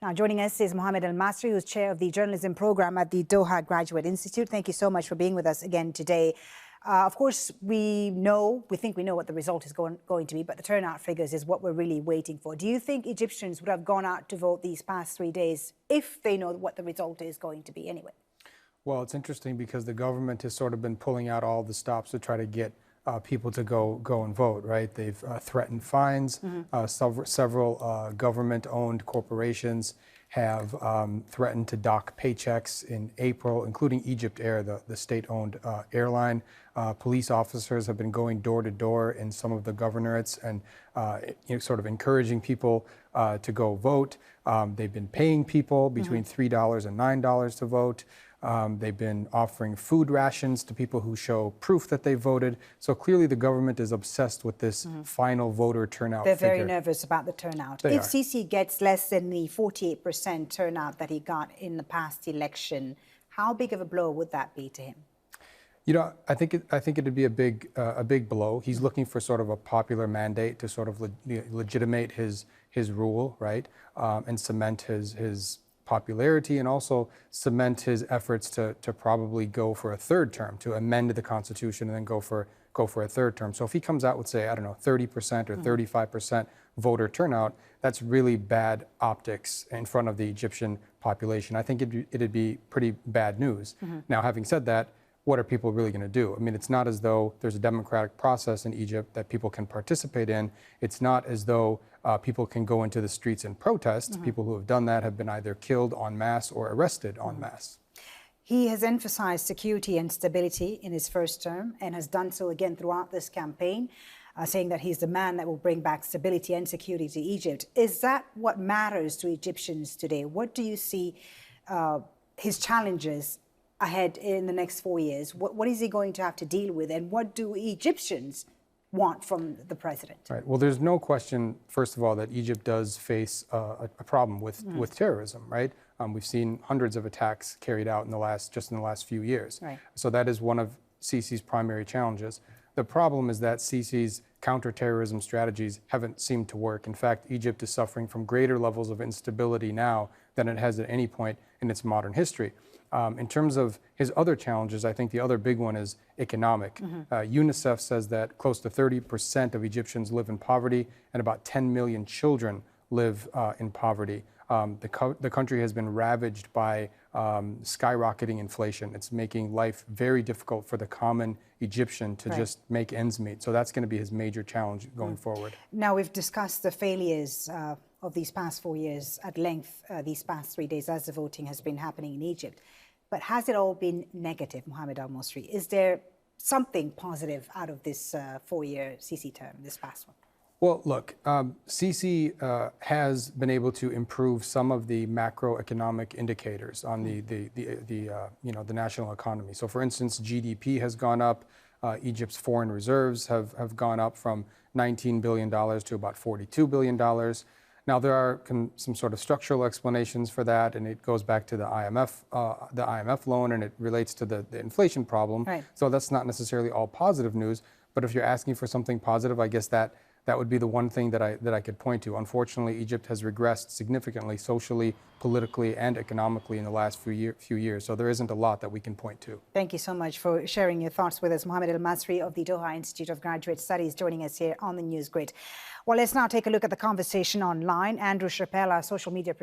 Now, joining us is Mohamad Elmasry, who's chair of the journalism program at the Doha Graduate Institute. Thank you so much for being with us again today. Of course, we think we know what the result is going to be, but the turnout figures is what we're really waiting for. Do you think Egyptians would have gone out to vote these past 3 days if they know what the result is going to be anyway? Well, it's interesting because the government has sort of been pulling out all the stops to try to get people to go and vote, right? They've threatened fines. Several government-owned corporations have threatened to dock paychecks in April, including Egypt Air, the state-owned airline. Police officers have been going door to door in some of the governorates and sort of encouraging people to go vote. They've been paying people between $3 and $9 to vote. They've been offering food rations to people who show proof that they voted. So clearly the government is obsessed with this final voter turnout They're figure. very nervous about the turnout. They If are. Sisi gets less than the 48% turnout that he got in the past election, how big of a blow would that be to him? You know, I think it'd be a big blow. He's looking for sort of a popular mandate to sort of legitimate his rule, right, and cement his popularity, and also cement his efforts to probably go for a third term, to amend the Constitution and then go for a third term. So if he comes out with, say, I don't know, 30% or 35% voter turnout, that's really bad optics in front of the Egyptian population. I think it'd be pretty bad news. Now, having said that, what are people really going to do? I mean, it's not as though there's a democratic process in Egypt that people can participate in. It's not as though people can go into the streets and protest. People who have done that have been either killed en masse or arrested en masse. He has emphasized security and stability in his first term and has done so again throughout this campaign, saying that he's the man that will bring back stability and security to Egypt. Is that what matters to Egyptians today? What do you see his challenges ahead in the next 4 years? What is he going to have to deal with, and what do Egyptians want from the president? Right. Well, there's no question, first of all, that Egypt does face a problem with terrorism, right? We've seen hundreds of attacks carried out in the last few years. Right. So that is one of Sisi's primary challenges. The problem is that Sisi's counterterrorism strategies haven't seemed to work. In fact, Egypt is suffering from greater levels of instability now than it has at any point in its modern history. In terms of his other challenges, I think the other big one is economic. UNICEF says that close to 30% of Egyptians live in poverty, and about 10 million children live in poverty. The country has been ravaged by skyrocketing inflation. It's making life very difficult for the common Egyptian to just make ends meet. So that's going to be his major challenge going forward. Now, we've discussed the failures of these past 4 years at length, these past 3 days as the voting has been happening in Egypt. But has it all been negative, Mohamad Elmasry? Is there something positive out of this 4-year Sisi term, this past one? Well, look, Sisi has been able to improve some of the macroeconomic indicators on the national economy. So, for instance, GDP has gone up. Egypt's foreign reserves have gone up from $19 billion to about $42 billion. Now, there are some sort of structural explanations for that, and it goes back to the IMF loan, and it relates to the inflation problem. Right. So that's not necessarily all positive news. But if you're asking for something positive, I guess that would be the one thing that I could point to. Unfortunately, Egypt has regressed significantly socially, politically, and economically in the last few years. So there isn't a lot that we can point to. Thank you so much for sharing your thoughts with us. Mohamad Elmasry of the Doha Institute of Graduate Studies joining us here on the News Grid. Well, let's now take a look at the conversation online. Andrew Chappelle, our social media producer.